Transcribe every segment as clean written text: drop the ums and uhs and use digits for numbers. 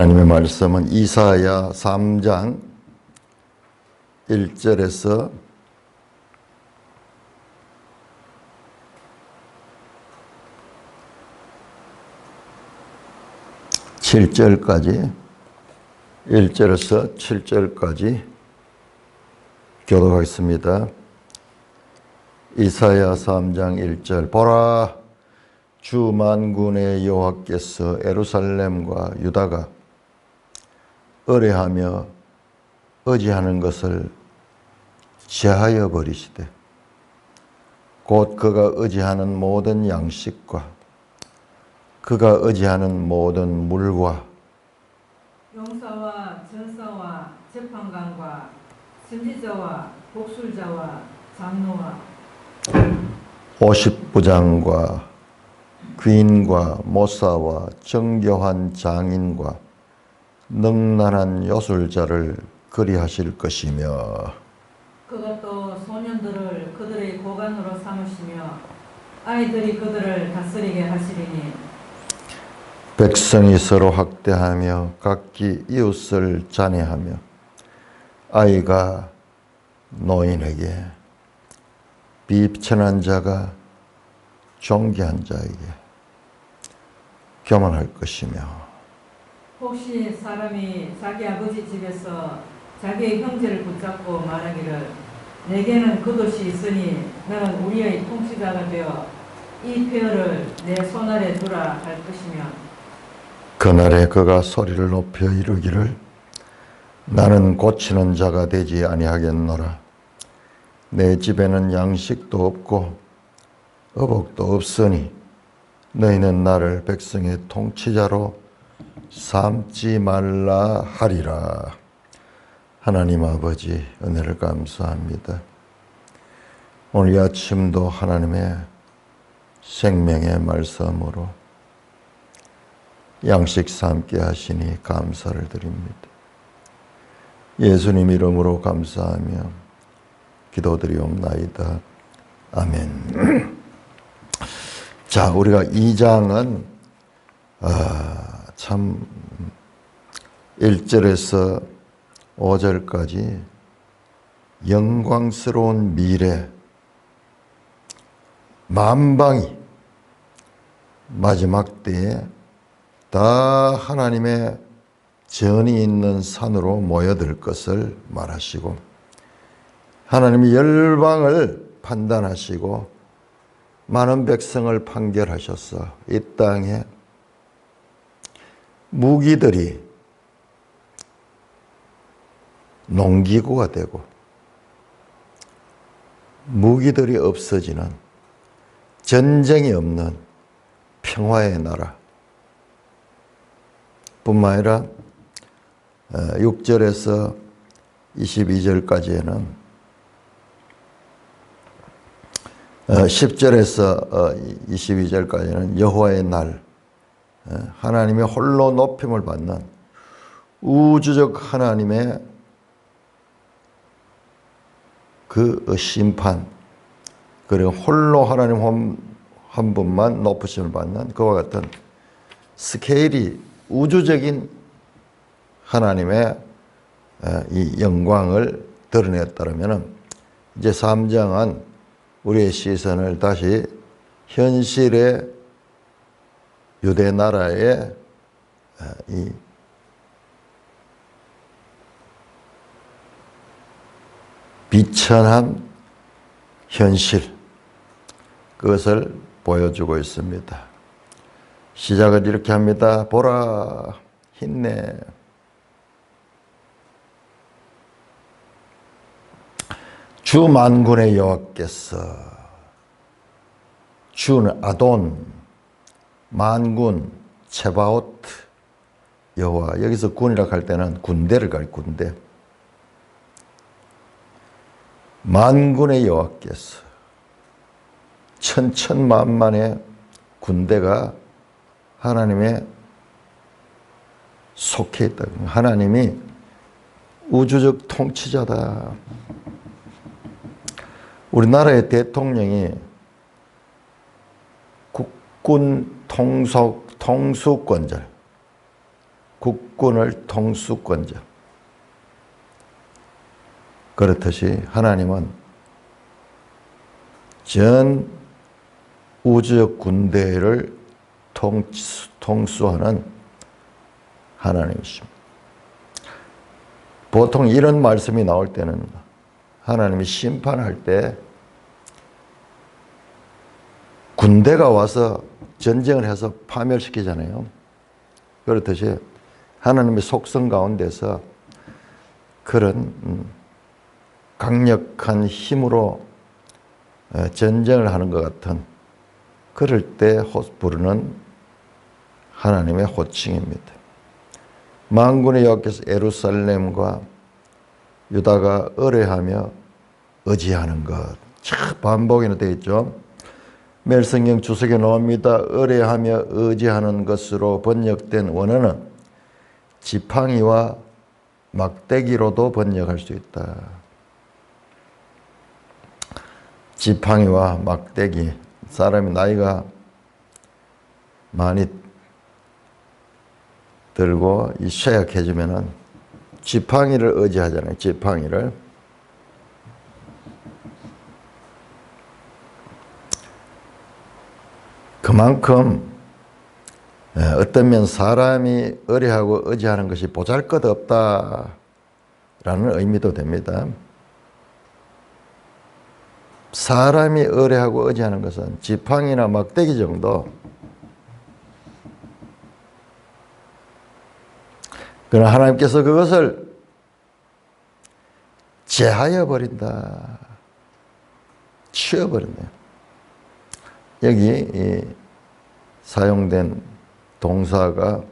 하나님의 말씀은 이사야 3장 1절에서 7절까지 1절에서 7절까지 교독하겠습니다. 이사야 3장 1절 보라, 주 만군의 여호와께서 예루살렘과 유다가 의뢰하며 의지하는 것을 제하여 버리시되 곧 그가 의지하는 모든 양식과 그가 의지하는 모든 물과 용사와 전사와 재판관과 선지자와 복술자와 장로와 오십부장과 귀인과 모사와 정교한 장인과 능란한 요술자를 그리하실 것이며 그가 또 소년들을 그들의 고관으로 삼으시며 아이들이 그들을 다스리게 하시리니 백성이 서로 학대하며 각기 이웃을 잔해하며 아이가 노인에게 비천한 자가 존귀한 자에게 교만할 것이며 혹시 사람이 자기 아버지 집에서 자기의 형제를 붙잡고 말하기를 내게는 그것이 있으니 나는 우리의 통치자가 되어 이 폐허를 내 손아래 두라 할 것이며 그날에 그가 소리를 높여 이르기를 나는 고치는 자가 되지 아니하겠노라. 내 집에는 양식도 없고 어복도 없으니 너희는 나를 백성의 통치자로 삼지 말라 하리라. 하나님 아버지, 은혜를 감사합니다. 오늘 이 아침도 하나님의 생명의 말씀으로 양식 삼게 하시니 감사를 드립니다. 예수님 이름으로 감사하며 기도드리옵나이다. 아멘. 자, 우리가 2장은 참 1절에서 5절까지 영광스러운 미래, 만방이 마지막 때에 다 하나님의 전이 있는 산으로 모여들 것을 말하시고 하나님이 열방을 판단하시고 많은 백성을 판결하셔서 이 땅에 무기들이 농기구가 되고 무기들이 없어지는 전쟁이 없는 평화의 나라 뿐만 아니라 6절에서 22절까지에는 10절에서 22절까지는 여호와의 날, 하나님의 홀로 높임을 받는 우주적 하나님의 그 심판, 그리고 홀로 하나님 한 분만 높으심을 받는 그와 같은 스케일이 우주적인 하나님의 이 영광을 드러냈다면 이제 3장은 우리의 시선을 다시 현실의 유대 나라의 이 비천한 현실, 그것을 보여주고 있습니다. 시작을 이렇게 합니다. 보라, 힘내. 주 만군의 여호와께서, 주는 아돈, 만군, 체바오트, 여호와. 여기서 군이라고 할 때는 군대를 갈 군대. 만군의 여호와께서, 천천만만의 군대가 하나님의 속해 있다. 하나님이 우주적 통치자다. 우리나라의 대통령이 국군 통수권자, 육군을 통수권자. 그렇듯이 하나님은 전 우주적 군대를 통수하는 하나님이십니다. 보통 이런 말씀이 나올 때는 하나님이 심판할 때 군대가 와서 전쟁을 해서 파멸시키잖아요. 그렇듯이 하나님의 속성 가운데서 그런 강력한 힘으로 전쟁을 하는 것 같은 그럴 때 부르는 하나님의 호칭입니다. 만군의 여호와께서 예루살렘과 유다가 의뢰하며 의지하는 것. 반복이나 되어 있죠. 멜성경 주석에 나옵니다. 의뢰하며 의지하는 것으로 번역된 원어는 지팡이와 막대기로도 번역할 수 있다. 지팡이와 막대기. 사람이 나이가 많이 들고 이 쇠약해지면은 지팡이를 의지하잖아요. 지팡이를. 그만큼 어떤 면 사람이 의뢰하고 의지하는 것이 보잘것없다라는 의미도 됩니다. 사람이 의뢰하고 의지하는 것은 지팡이나 막대기 정도. 그러나 하나님께서 그것을 제하여 버린다. 치워버린다. 여기 사용된 동사가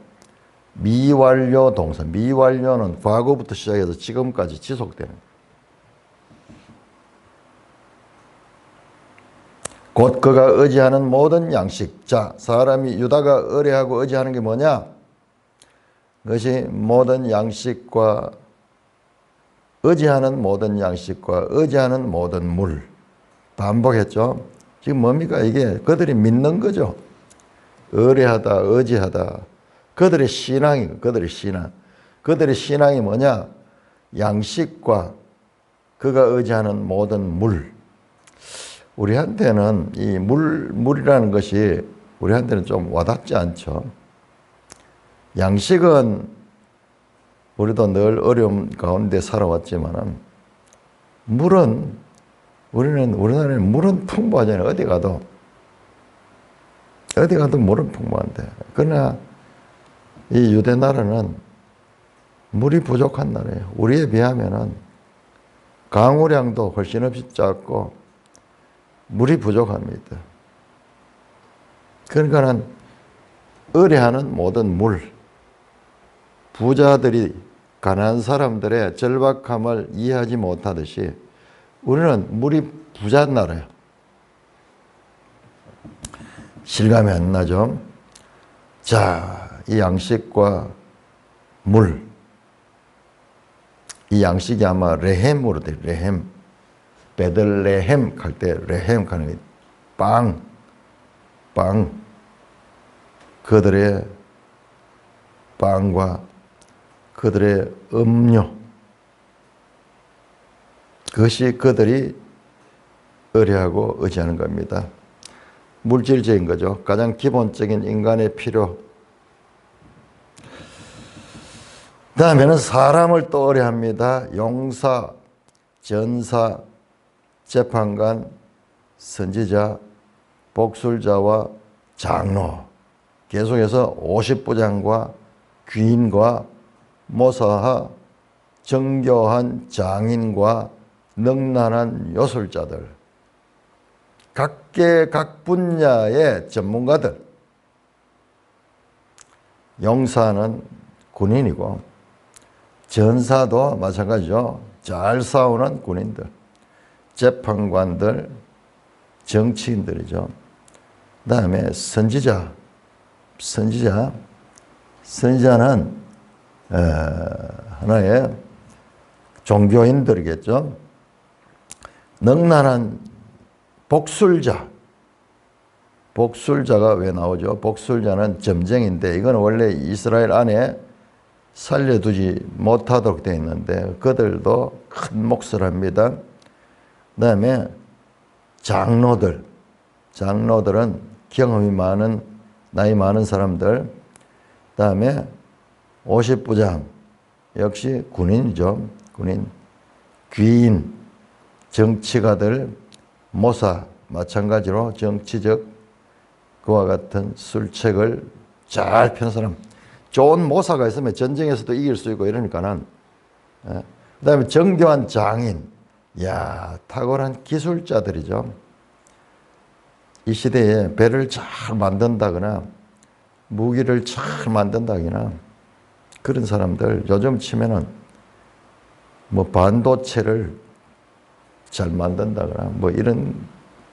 미완료 동사. 미완료는 과거부터 시작해서 지금까지 지속되는 거예요. 곧 그가 의지하는 모든 양식. 자, 사람이 유다가 의뢰하고 의지하는 게 뭐냐? 그것이 모든 양식과 의지하는 모든 양식과 의지하는 모든 물. 반복했죠. 지금 뭡니까? 이게 그들이 믿는 거죠. 의뢰하다, 의지하다. 그들의 신앙이, 그들의 신앙. 그들의 신앙이 뭐냐? 양식과 그가 의지하는 모든 물. 우리한테는 이 물이라는 것이 우리한테는 좀 와닿지 않죠. 양식은 우리도 늘 어려움 가운데 살아왔지만은 물은 우리나라에 물은 풍부하잖아요. 어디 가도 물은 풍부한데. 그러나 이 유대 나라는 물이 부족한 나라예요. 우리에 비하면은 강우량도 훨씬 없이 작고 물이 부족합니다. 그러니까는 의뢰하는 모든 물, 부자들이 가난한 사람들의 절박함을 이해하지 못하듯이 우리는 물이 부자인 나라예요. 실감이 안 나죠? 자, 이 양식과 물, 이 양식이 아마 레헴으로 돼요. 레헴. 베들레헴 갈 때 레헴 가는 빵. 그들의 빵과 그들의 음료. 그것이 그들이 의뢰하고 의지하는 겁니다. 물질적인 거죠. 가장 기본적인 인간의 필요. 그 다음에는 사람을 또 의뢰합니다. 용사, 전사, 재판관, 선지자, 복술자와 장로. 계속해서 50부장과 귀인과 모사하, 정교한 장인과 능란한 요술자들. 각계 각 분야의 전문가들. 용사는 군인이고 전사도 마찬가지죠. 잘 싸우는 군인들. 재판관들, 정치인들이죠. 그 다음에 선지자는 하나의 종교인들이겠죠. 능란한 복술자가 왜 나오죠? 복술자는 점쟁인데 이건 원래 이스라엘 안에 살려두지 못하도록 되어 있는데 그들도 큰 몫을 합니다. 그 다음에 장로들은 경험이 많은, 나이 많은 사람들. 그 다음에 50부장, 역시 군인이죠. 군인, 귀인, 정치가들, 모사, 마찬가지로 정치적 그와 같은 술책을 잘 펴는 사람. 좋은 모사가 있으면 전쟁에서도 이길 수 있고 이러니까는. 그 다음에 정교한 장인. 야, 탁월한 기술자들이죠. 이 시대에 배를 잘 만든다거나 무기를 잘 만든다거나 그런 사람들, 요즘 치면은 뭐 반도체를 잘 만든다거나 뭐 이런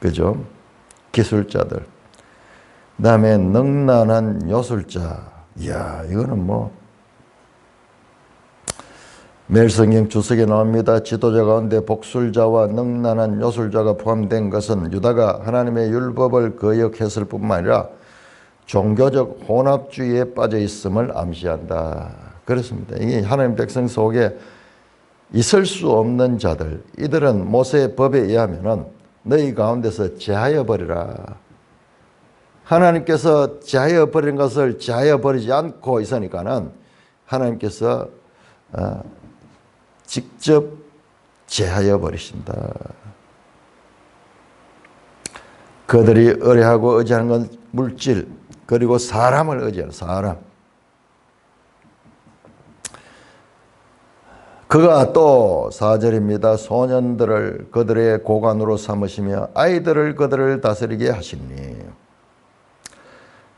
그죠. 기술자들. 그 다음에 능란한 요술자. 이야, 이거는 뭐 매일 성경 주석에 나옵니다. 지도자 가운데 복술자와 능란한 요술자가 포함된 것은 유다가 하나님의 율법을 거역했을 뿐만 아니라 종교적 혼합주의에 빠져 있음을 암시한다. 그렇습니다. 이게 하나님 백성 속에 있을 수 없는 자들, 이들은 모세의 법에 의하면은 너희 가운데서 제하여 버리라. 하나님께서 제하여 버린 것을 제하여 버리지 않고 있으니까는 하나님께서 직접 제하여 버리신다. 그들이 의뢰하고 의지하는 건 물질, 그리고 사람을 의지하는 사람. 그가 또 4절입니다. 소년들을 그들의 고관으로 삼으시며 아이들을 그들을 다스리게 하시니.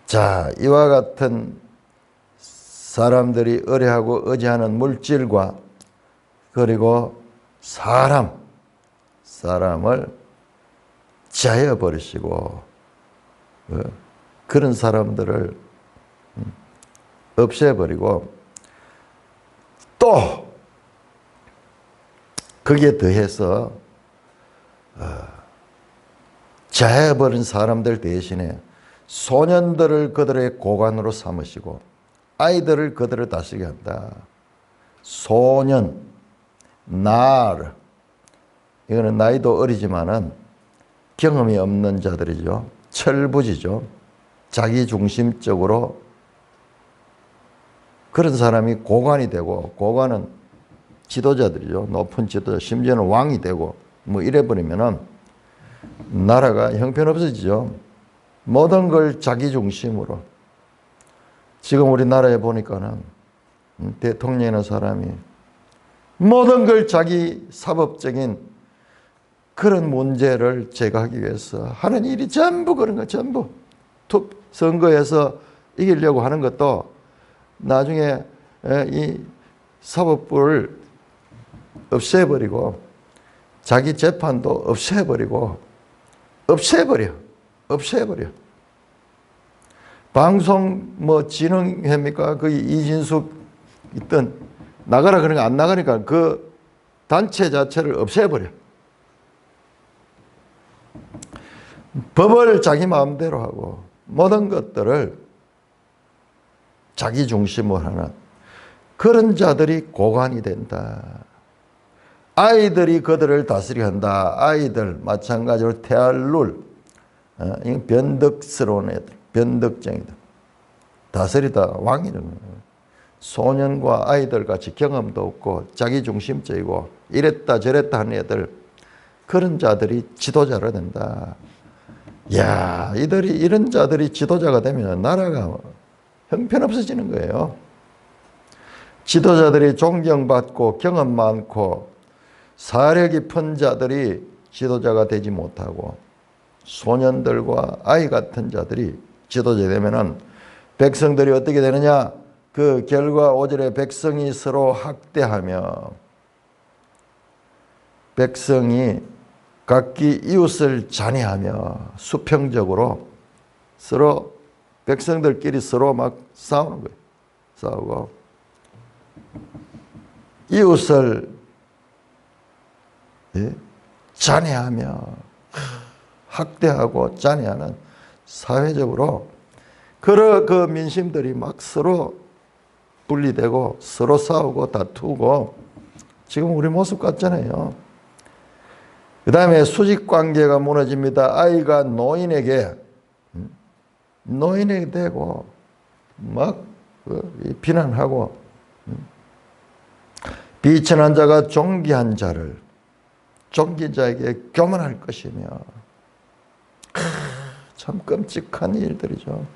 자, 이와 같은 사람들이 의뢰하고 의지하는 물질과 그리고 사람을 제하여 버리시고 그런 사람들을 없애버리고 또 거기에 더해서 제하여 버린 사람들 대신에 소년들을 그들의 고관으로 삼으시고 아이들을 그들을 다스리게 한다. 소년, 날, 이거는 나이도 어리지만은 경험이 없는 자들이죠. 철부지죠. 자기중심적으로 그런 사람이 고관이 되고, 고관은 지도자들이죠. 높은 지도자, 심지어는 왕이 되고 뭐 이래버리면은 나라가 형편없어지죠. 모든 걸 자기중심으로. 지금 우리나라에 보니까는 대통령이라는 사람이 모든 걸 자기 사법적인 그런 문제를 제거하기 위해서 하는 일이 전부 그런 거, 전부. 선거에서 이기려고 하는 것도 나중에 이 사법부를 없애버리고 자기 재판도 없애버려. 방송 뭐 진흥회입니까? 그 이진숙 있던 나가라 그러니까 안 나가니까 그 단체 자체를 없애버려. 법을 자기 마음대로 하고 모든 것들을 자기 중심으로 하는 그런 자들이 고관이 된다. 아이들이 그들을 다스리게 한다. 아이들 마찬가지로 테알룰, 변덕스러운 애들, 변덕쟁이들. 다스리다 왕이 되는 거예요. 소년과 아이들 같이 경험도 없고 자기중심적이고 이랬다 저랬다 하는 애들, 그런 자들이 지도자가 된다. 야, 이런 자들이 지도자가 되면 나라가 형편없어지는 거예요. 지도자들이 존경받고 경험 많고 사려 깊은 자들이 지도자가 되지 못하고 소년들과 아이 같은 자들이 지도자 되면은 백성들이 어떻게 되느냐? 그 결과 5절에 백성이 서로 학대하며 백성이 각기 이웃을 잔해하며 수평적으로 서로 백성들끼리 서로 막 싸우는 거예요. 싸우고 이웃을 잔해하며 학대하고 잔해하는 사회적으로 그 민심들이 막 서로 분리되고 서로 싸우고 다투고 지금 우리 모습 같잖아요. 그 다음에 수직관계가 무너집니다. 아이가 노인에게 되고 막 비난하고 비천한 자가 존귀한 자를 존귀자에게 교만할 것이며 참 끔찍한 일들이죠.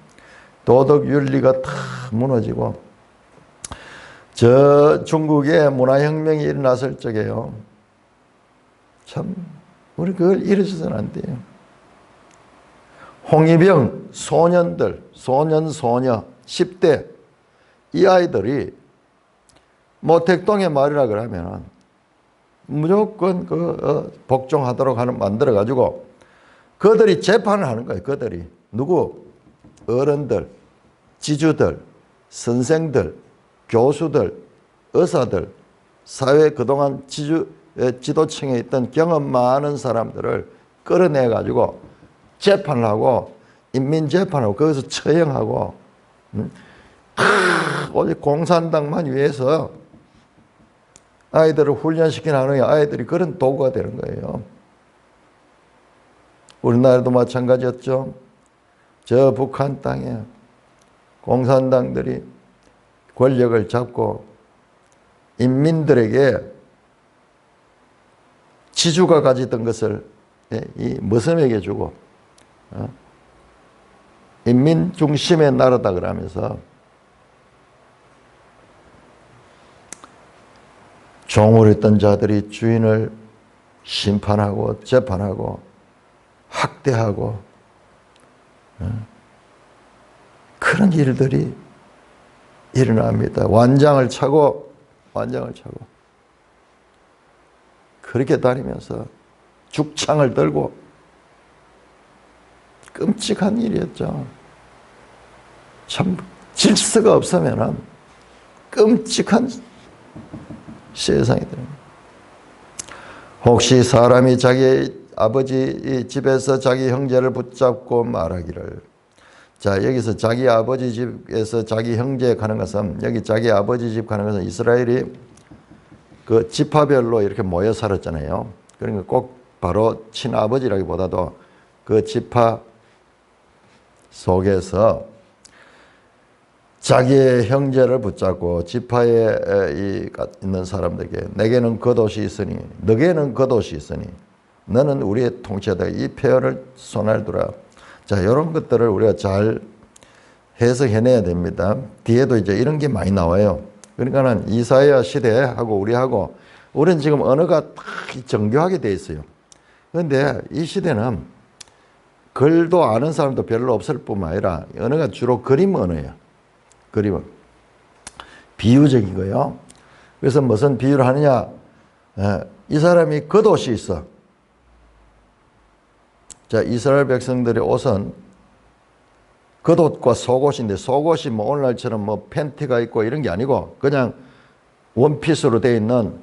도덕 윤리가 다 무너지고 저 중국에 문화혁명이 일어났을 적에요. 참 우리 그걸 잃어서는 안 돼요. 홍위병 소년들, 소녀 10대 이 아이들이 모택동의 말이라 그러면 무조건 복종하도록 만들어 가지고 그들이 재판을 하는 거예요. 그들이 누구? 어른들, 지주들, 선생들, 교수들, 의사들, 사회 그동안 지도층에 있던 경험 많은 사람들을 끌어내 가지고 재판을 하고 인민재판하고 거기서 처형하고 오직 공산당만 위해서 아이들을 훈련시켜 나누는 아이들이 그런 도구가 되는 거예요. 우리나라도 마찬가지였죠. 저 북한 땅에 공산당들이 권력을 잡고 인민들에게 지주가 가지던 것을 이 머슴에게 주고 인민 중심의 나라다 그러면서 종을 했던 자들이 주인을 심판하고 재판하고 학대하고 그런 일들이 일어납니다. 완장을 차고 그렇게 다니면서 죽창을 들고 끔찍한 일이었죠. 참 질서가 없으면 끔찍한 세상이 됩니다. 혹시 사람이 자기 아버지 집에서 자기 형제를 붙잡고 말하기를, 자 여기서 자기 아버지 집에서 자기 형제 가는 것은, 여기 자기 아버지 집 가는 것은 이스라엘이 그 지파별로 이렇게 모여 살았잖아요. 그러니까 꼭 바로 친아버지라기보다도 그 지파 속에서 자기의 형제를 붙잡고 지파에 있는 사람들에게 내게는 겉옷이 있으니 너게는 겉옷이 있으니 너는 우리의 통치자다, 이 표현을 손에 두라. 자, 이런 것들을 우리가 잘 해석해내야 됩니다. 뒤에도 이제 이런 게 많이 나와요. 그러니까는 이사야 시대하고 우리는 지금 언어가 딱 정교하게 돼 있어요. 그런데 이 시대는 글도 아는 사람도 별로 없을 뿐만 아니라 언어가 주로 그림 언어예요. 그림은 비유적인 거예요. 그래서 무슨 비유를 하느냐? 이 사람이 겉옷이 있어. 자, 이스라엘 백성들의 옷은 겉옷과 속옷인데, 속옷이 뭐 오늘날처럼 뭐 팬티가 있고 이런 게 아니고 그냥 원피스로 되어 있는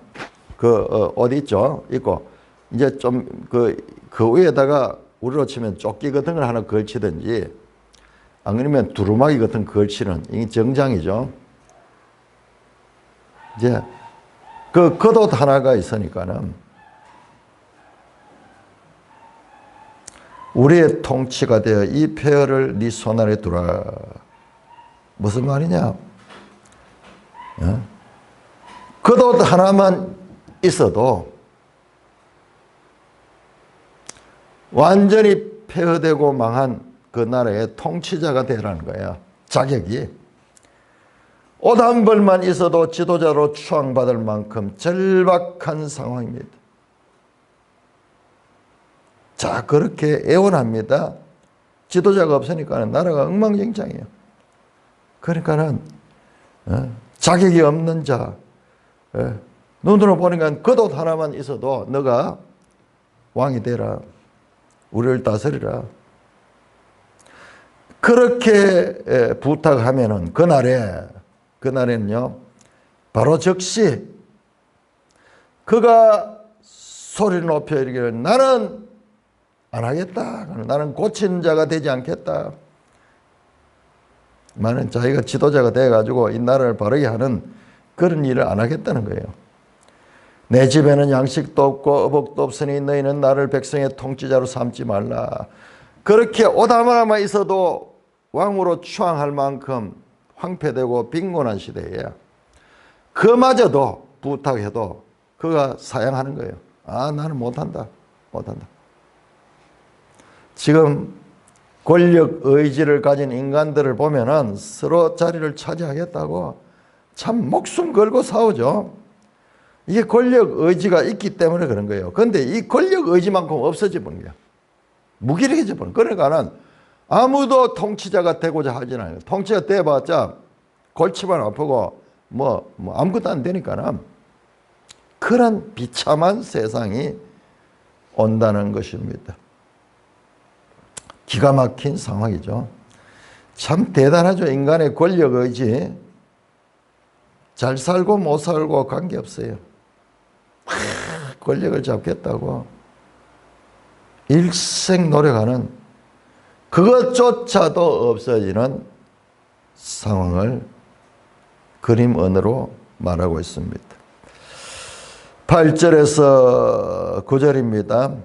그 옷 있죠. 있고 이제 좀 그 위에다가 우리로 치면 조끼 같은 걸 하나 걸치든지, 안 그러면 두루마기 같은 거 걸치는, 이게 정장이죠. 이제 그 겉옷 하나가 있으니까는 우리의 통치가 되어 이 폐허를 네 손 안에 두라. 무슨 말이냐? 겉옷 하나만 있어도 완전히 폐허되고 망한 그 나라의 통치자가 되라는 거야. 자격이. 옷 한 벌만 있어도 지도자로 추앙받을 만큼 절박한 상황입니다. 자, 그렇게 애원합니다. 지도자가 없으니까 나라가 엉망진창이에요. 그러니까는 자격이 없는 자, 눈으로 보니까 겉옷 하나만 있어도 너가 왕이 되라, 우리를 다스리라. 그렇게 부탁하면은 그날에는요 바로 즉시 그가 소리를 높여 이르기를 나는 안 하겠다, 나는 고친 자가 되지 않겠다, 만약 자기가 지도자가 돼가지고 이 나라를 바르게 하는 그런 일을 안 하겠다는 거예요. 내 집에는 양식도 없고 어복도 없으니 너희는 나를 백성의 통치자로 삼지 말라. 그렇게 오다마나만 있어도 왕으로 추앙할 만큼 황폐되고 빈곤한 시대에 그마저도 부탁해도 그가 사양하는 거예요. 아, 나는 못한다. 지금 권력 의지를 가진 인간들을 보면은 서로 자리를 차지하겠다고 참 목숨 걸고 싸우죠. 이게 권력 의지가 있기 때문에 그런 거예요. 그런데 이 권력 의지만큼 없어져 버린 거야. 무기력해져 버린 거야. 그러니까는 아무도 통치자가 되고자 하진 않아요. 통치가 돼봤자 골치만 아프고 뭐 아무것도 안 되니까는 그런 비참한 세상이 온다는 것입니다. 기가 막힌 상황이죠. 참 대단하죠. 인간의 권력 의지. 잘 살고 못 살고 관계없어요. 권력을 잡겠다고 일생 노력하는 그것조차도 없어지는 상황을 그림 언어로 말하고 있습니다. 8절에서 9절입니다.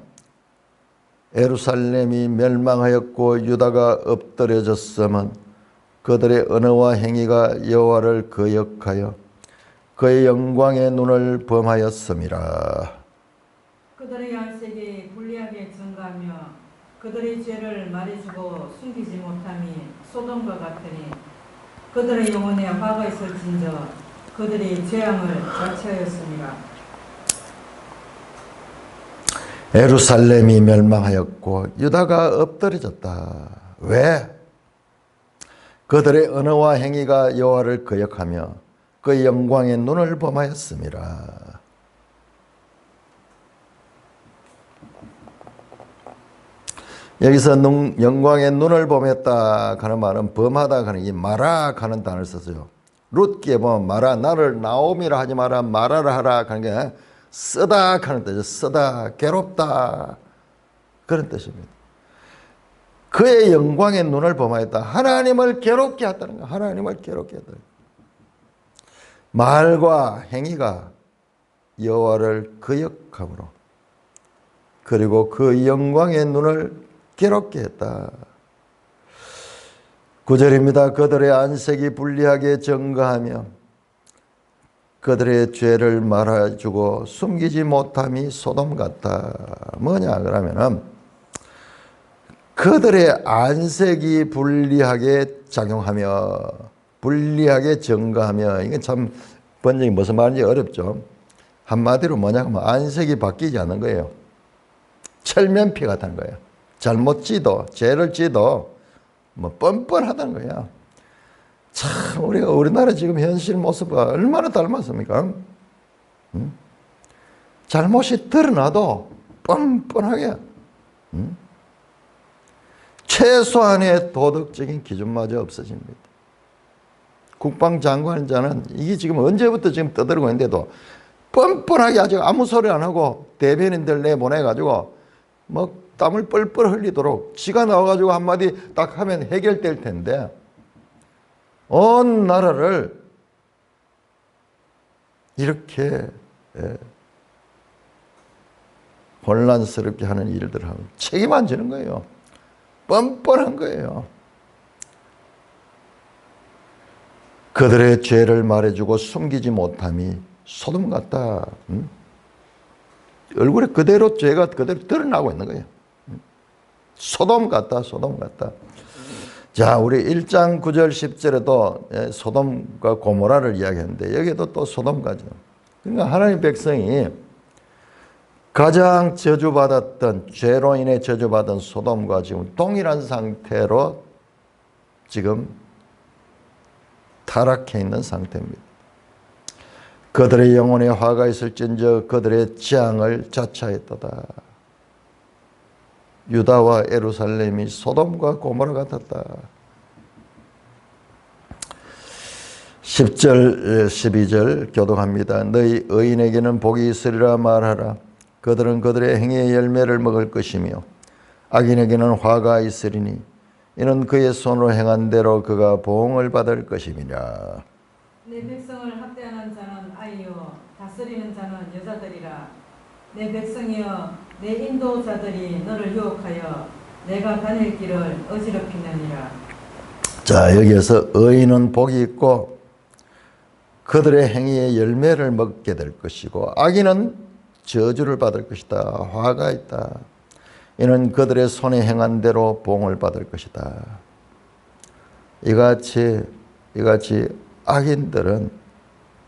예루살렘이 멸망하였고 유다가 엎드려졌으면 그들의 언어와 행위가 여호와를 거역하여 그의 영광의 눈을 범하였음이라. 그들의 안색이 불리하게 증가하며 그들의 죄를 말해주고 숨기지 못함이 소돔과 같으니 그들의 영혼에 화가 있을진저 그들이 재앙을 자처하였습니다. 예루살렘이 멸망하였고 유다가 엎드려졌다. 왜? 그들의 언어와 행위가 여호와를 거역하며 그의 영광의 눈을 범하였음이라. 여기서 영광의 눈을 범했다 하는 말은 범하다 하는 이 마라 하는 단어를 썼어요. 룻기에 보면 마라, 나를 나옴이라 하지 마라, 마라라 하라 하는 게 쓰다 하는 뜻이죠. 쓰다, 괴롭다 그런 뜻입니다. 그의 영광의 눈을 범하였다. 하나님을 괴롭게 했다는 거야. 하나님을 괴롭게 했다. 말과 행위가 여호와를 거역함으로 그리고 그 영광의 눈을 괴롭게 했다. 9절입니다. 그들의 안색이 불리하게 증가하며 그들의 죄를 말해주고 숨기지 못함이 소돔 같다. 뭐냐 그러면은 그들의 안색이 불리하게 작용하며 불리하게 증가하며, 이게 참 번역이 무슨 말인지 어렵죠. 한마디로 뭐냐면 안색이 바뀌지 않는 거예요. 철면피 같다는 거예요. 잘못 지도 죄를 지도 뭐 뻔뻔하다는 거야. 참 우리가 우리나라 지금 현실 모습과 얼마나 닮았습니까? 잘못이 드러나도 뻔뻔하게 최소한의 도덕적인 기준마저 없어집니다. 국방장관자는 이게 지금 언제부터 지금 떠들고 있는데도 뻔뻔하게 아직 아무 소리 안 하고 대변인들 내보내가지고 뭐 땀을 뻘뻘 흘리도록 지가 나와가지고 한마디 딱 하면 해결될 텐데 온 나라를 이렇게 혼란스럽게 하는 일들을 하면 책임 안 지는 거예요. 뻔뻔한 거예요. 그들의 죄를 말해주고 숨기지 못함이 소돔 같다. 얼굴에 그대로 죄가 그대로 드러나고 있는 거예요. 소돔 같다. 소돔 같다. 자, 우리 1장 9절 10절에도 소돔과 고모라를 이야기했는데 여기도 또 소돔까지. 그러니까 하나님 백성이 가장 저주받았던, 죄로 인해 저주받은 소돔과 지금 동일한 상태로 지금 타락해 있는 상태입니다. 그들의 영혼에 화가 있을진저 그들의 재앙을 자처했도다. 유다와 예루살렘이 소돔과 고모라 같았다. 10절 12절 교독합니다. 너희 의인에게는 복이 있으리라 말하라. 그들은 그들의 행위의 열매를 먹을 것이며 악인에게는 화가 있으리니 이는 그의 손으로 행한 대로 그가 보응을 받을 것임이라. 내 백성을 학대하는 자는 아이요 다스리는 자는 여자들이라. 내 백성이여 내 인도자들이 너를 유혹하여 내가 다닐 길을 어지럽히느니라. 자, 여기에서 의인은 복이 있고 그들의 행위의 열매를 먹게 될 것이고 악인은 저주를 받을 것이다. 화가 있다. 이는 그들의 손에 행한 대로 보응을 받을 것이다. 이같이 악인들은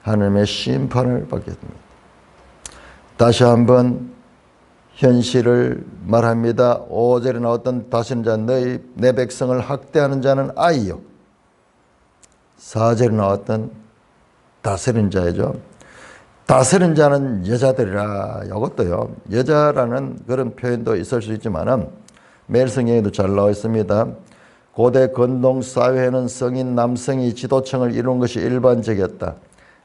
하나님의 심판을 받게 됩니다. 다시 한번 현실을 말합니다. 5절에 나왔던 다스리는 자 너희 내 백성을 학대하는 자는 아이요. 4절에 나왔던 다스리는 자이죠. 다스리는 자는 여자들이라. 이것도요. 여자라는 그런 표현도 있을 수 있지만은 매일성경에도 잘 나와 있습니다. 고대 건동 사회에는 성인 남성이 지도층을 이루는 것이 일반적이었다.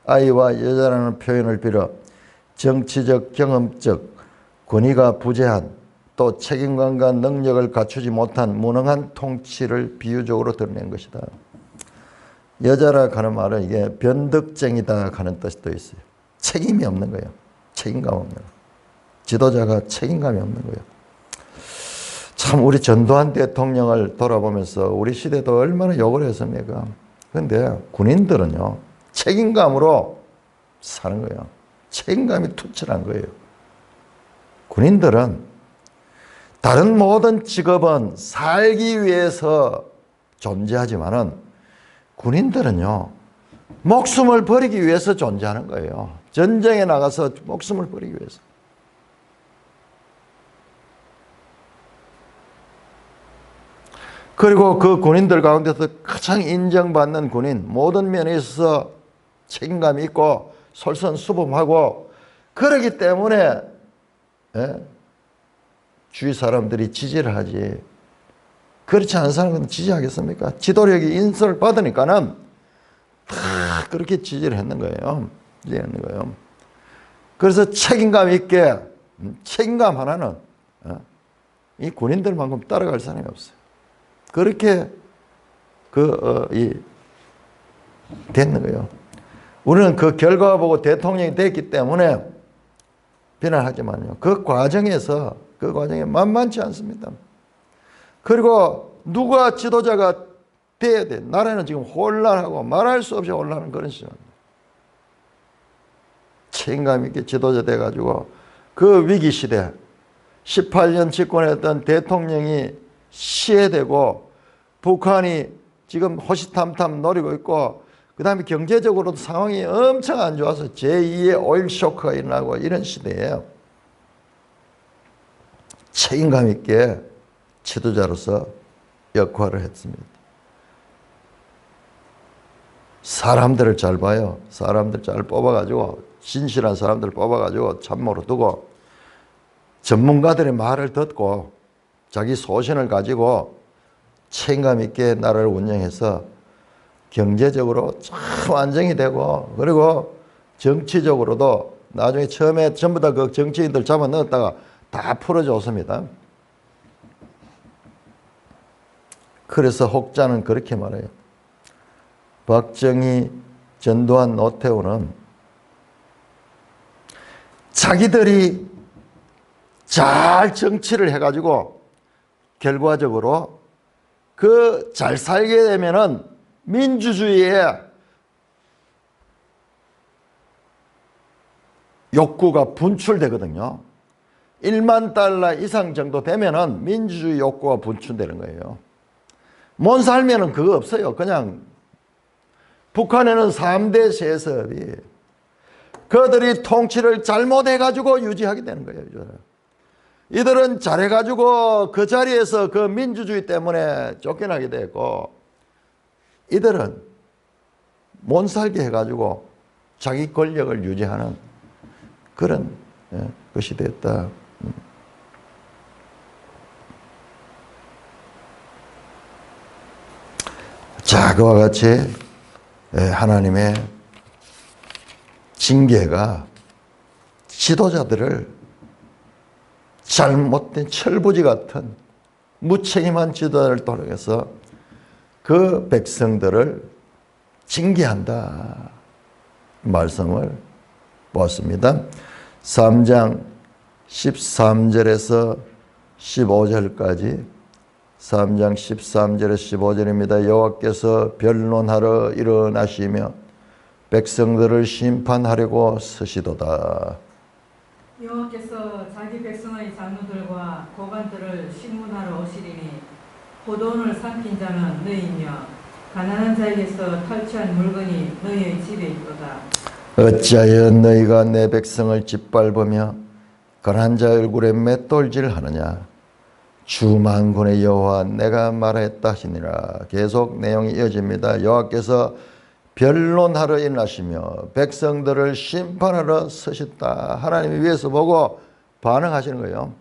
아이와 여자라는 표현을 빌어 정치적, 경험적, 권위가 부재한 또 책임감과 능력을 갖추지 못한 무능한 통치를 비유적으로 드러낸 것이다. 여자라 하는 말은 이게 변덕쟁이다 하는 뜻도 있어요. 책임이 없는 거예요. 책임감 없는 거예요. 지도자가 책임감이 없는 거예요. 참 우리 전두환 대통령을 돌아보면서 우리 시대도 얼마나 욕을 했습니까? 그런데 군인들은요. 책임감으로 사는 거예요. 책임감이 투철한 거예요. 군인들은 다른 모든 직업은 살기 위해서 존재하지만은 군인들은요, 목숨을 버리기 위해서 존재하는 거예요. 전쟁에 나가서 목숨을 버리기 위해서. 그리고 그 군인들 가운데서 가장 인정받는 군인, 모든 면에 있어서 책임감이 있고 솔선수범하고 그러기 때문에 주위 사람들이 지지를 하지. 그렇지 않은 사람은 지지하겠습니까? 지도력이 인선을 받으니까는 다 그렇게 지지를 했는 거예요. 지지했는 거예요. 그래서 책임감 있게, 책임감 하나는 이 군인들만큼 따라갈 사람이 없어요. 그렇게 됐는 거예요. 우리는 그 결과 보고 대통령이 됐기 때문에 비난하지만요. 그 과정에 만만치 않습니다. 그리고 누가 지도자가 돼야 돼. 나라는 지금 혼란하고 말할 수 없이 혼란한 그런 시절입니다. 책임감 있게 지도자 돼가지고 그 위기 시대 18년 집권했던 대통령이 시해되고 북한이 지금 호시탐탐 노리고 있고 그 다음에 경제적으로도 상황이 엄청 안 좋아서 제2의 오일 쇼크가 일어나고 이런 시대예요. 책임감 있게 지도자로서 역할을 했습니다. 사람들을 잘 봐요. 사람들 잘 뽑아가지고 진실한 사람들 뽑아가지고 참모로 두고 전문가들의 말을 듣고 자기 소신을 가지고 책임감 있게 나라를 운영해서 경제적으로 참 안정이 되고 그리고 정치적으로도 나중에 처음에 전부 다 그 정치인들 잡아 넣었다가 다 풀어줬습니다. 그래서 혹자는 그렇게 말해요. 박정희, 전두환, 노태우는 자기들이 잘 정치를 해가지고 결과적으로 그 잘 살게 되면은 민주주의의 욕구가 분출되거든요. 1만 달러 이상 정도 되면은 민주주의 욕구가 분출되는 거예요. 못 살면은 그거 없어요. 그냥 북한에는 3대 세습이 그들이 통치를 잘못해가지고 유지하게 되는 거예요. 이들은 잘해가지고 그 자리에서 그 민주주의 때문에 쫓겨나게 되고 이들은 못 살게 해가지고 자기 권력을 유지하는 그런 것이 됐다. 자, 그와 같이 하나님의 징계가 지도자들을 잘못된 철부지 같은 무책임한 지도자를 통해서 그 백성들을 징계한다. 말씀을 보았습니다. 3장 13절에서 15절까지 3장 13절에서 15절입니다. 여호와께서 변론하러 일어나시며 백성들을 심판하려고 서시도다. 여호와께서 자기 백성의 장로들과 고관들을 신문하러 오시리니 포도원을 삼킨 자는 너희이며 가난한 자에게서 탈취한 물건이 너희의 집에 있도다. 어찌하여 너희가 내 백성을 짓밟으며 가난한 자 얼굴에 맷돌질하느냐. 주 만군의 여호와 내가 말하였다 하시니라. 계속 내용이 이어집니다. 여호와께서 변론하러 일어나시며 백성들을 심판하러 서셨다. 하나님이 위에서 보고 반응하시는 거예요.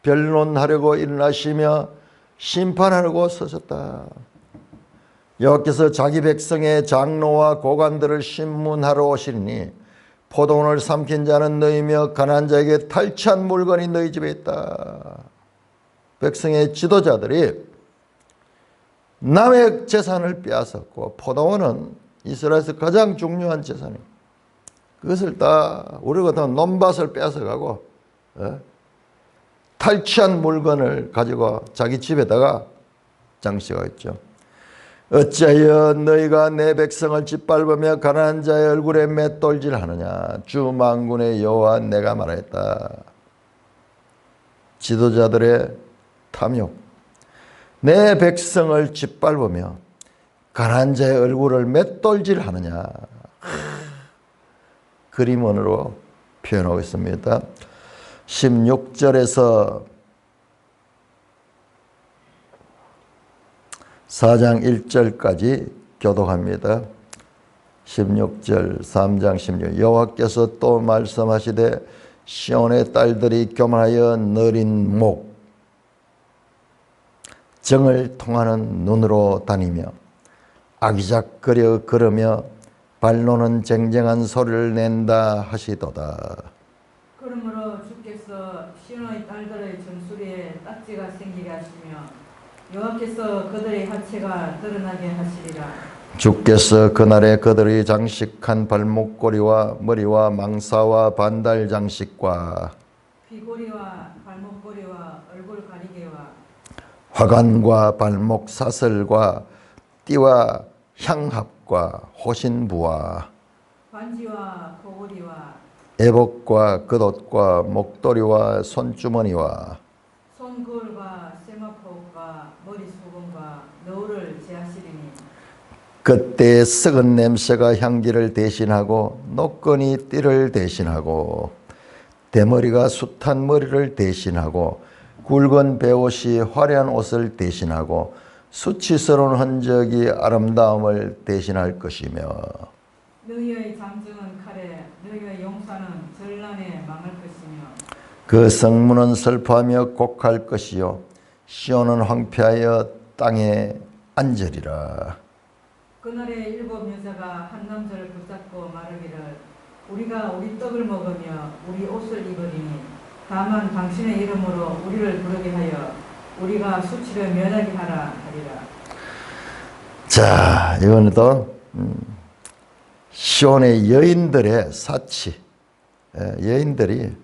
변론하려고 일어나시며 심판하려고 서셨다. 여호와께서 자기 백성의 장로와 고관들을 신문하러 오시니 포도원을 삼킨 자는 너희며 가난한 자에게 탈취한 물건이 너희 집에 있다. 백성의 지도자들이 남의 재산을 빼앗았고 포도원은 이스라엘에서 가장 중요한 재산이에요. 그것을 다 우리 같은 논밭을 빼앗아가고 탈취한 물건을 가지고 자기 집에다가 장식하고 있죠. 어찌하여 너희가 내 백성을 짓밟으며 가난한 자의 얼굴에 맷돌질하느냐. 주 만군의 여호와 내가 말했다. 지도자들의 탐욕. 내 백성을 짓밟으며 가난한 자의 얼굴을 맷돌질하느냐. 그림원으로 표현하고 있습니다. 16절에서 4장 1절까지 교독합니다. 16절 3장 16절 여호와께서 또 말씀하시되 시온의 딸들이 교만하여 느린 목 정을 통하는 눈으로 다니며 아기작거려 걸으며 발로는 쟁쟁한 소리를 낸다 하시도다. 그러므로 주께서 시온의 딸들의 전술에 딱지가 생기게 하시며 여호와께서 그들의 하체가 드러나게 하시리라. 주께서 그날에 그들의 장식한 발목고리와 머리와 망사와 반달 장식과 귀고리와 발목고리와 얼굴 가리개와 화관과 발목 사슬과 띠와 향합과 호신부와 반지와 고고리와 애복과 겉옷과 목도리와 손주머니와 손거울과 세마포과 머리 수건과 너울을 제하시리니 그때 썩은 냄새가 향기를 대신하고 노끈이 띠를 대신하고 대머리가 숱한 머리를 대신하고 굵은 베옷이 화려한 옷을 대신하고 수치스러운 흔적이 아름다움을 대신할 것이며 너희의 장정은 칼에 너희의 용사는 전란에 망할 것이며 그 성문은 슬퍼하며 곡할 것이요 시온은 황폐하여 땅에 앉으리라. 그날에 일곱 여자가 한 남자를 붙잡고 말하기를 우리가 우리 떡을 먹으며 우리 옷을 입으리니 다만 당신의 이름으로 우리를 부르게 하여 우리가 수치를 면하게 하라 하리라. 자, 이거는 또 시온의 여인들의 사치. 여인들이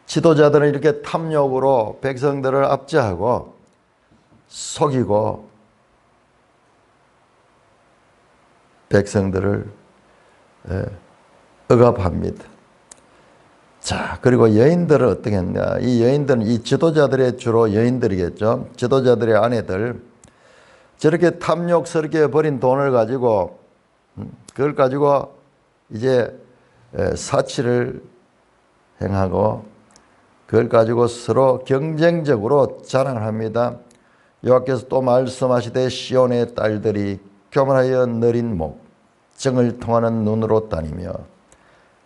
지도자들은 이렇게 탐욕으로 백성들을 압제하고 속이고 백성들을 억압합니다. 자, 그리고 여인들은 어떻게 했냐. 이 여인들은 이 지도자들의 주로 여인들이겠죠. 지도자들의 아내들. 저렇게 탐욕스럽게 버린 돈을 가지고 그걸 가지고 이제 사치를 행하고 그걸 가지고 서로 경쟁적으로 자랑을 합니다. 여호와께서 또 말씀하시되 시온의 딸들이 교만하여 느린 목 정을 통하는 눈으로 다니며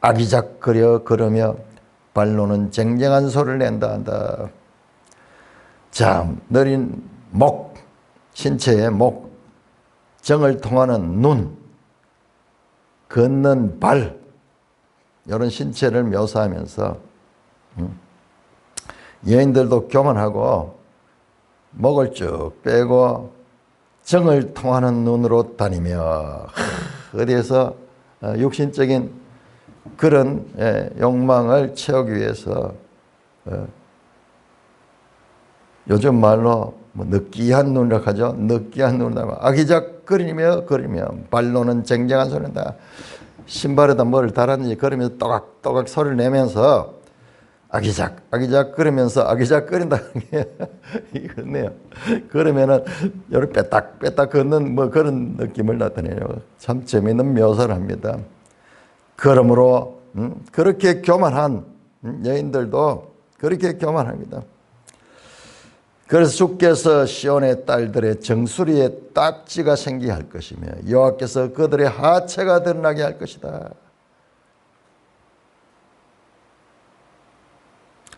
아기작거려 걸으며 발로는 쟁쟁한 소리를 낸다 한다. 자, 느린 목, 신체의 목, 정을 통하는 눈, 걷는 발, 이런 신체를 묘사하면서 여인들도 교만하고 목을 쭉 빼고 정을 통하는 눈으로 다니며 어디에서 육신적인 그런 욕망을 채우기 위해서 요즘 말로 뭐 느끼한 눈이라고 하죠. 느끼한 눈으로 아기작거리며 발로는 쟁쟁한 소리다. 신발에다 뭐를 달았는지 걸으면서 또각또각 소리를 내면서 아기작거리면서 아기작거린다는 게 이거네요. 그러면은 요를 빼딱 걷는 뭐 그런 느낌을 나타내요. 참 재미있는 묘사를 합니다. 그러므로 그렇게 교만한 여인들도 그렇게 교만합니다. 그래서 주께서 시온의 딸들의 정수리에 딱지가 생기게 할 것이며 여호와께서 그들의 하체가 드러나게 할 것이다.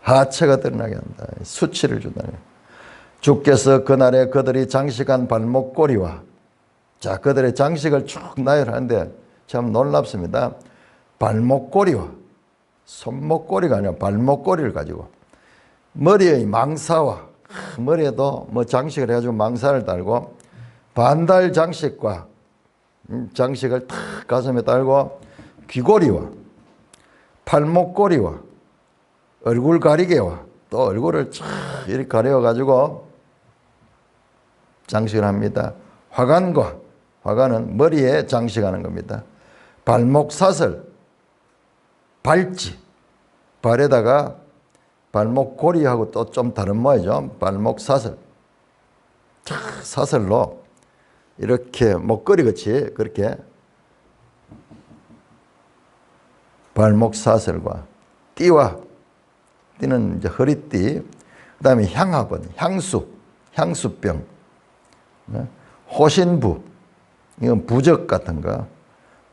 하체가 드러나게 한다. 수치를 준다. 주께서 그날에 그들이 장식한 발목고리와 자 그들의 장식을 쭉 나열하는데 참 놀랍습니다. 발목고리와 손목고리가 아니라 발목고리를 가지고 머리의 망사와 머리에도 뭐 장식을 해가지고 망사를 달고 반달 장식과 장식을 탁 가슴에 달고 귀고리와 팔목고리와 얼굴 가리개와 또 얼굴을 쫙 이렇게 가려가지고 장식을 합니다. 화관은 머리에 장식하는 겁니다. 발목 사슬, 발찌, 발에다가 발목 고리하고 또 좀 다른 모양이죠. 발목 사슬. 사슬로 이렇게 목걸이 같이 그렇게 발목 사슬과 띠는 이제 허리띠, 그 다음에 향화권, 향수병, 호신부, 이건 부적 같은 거,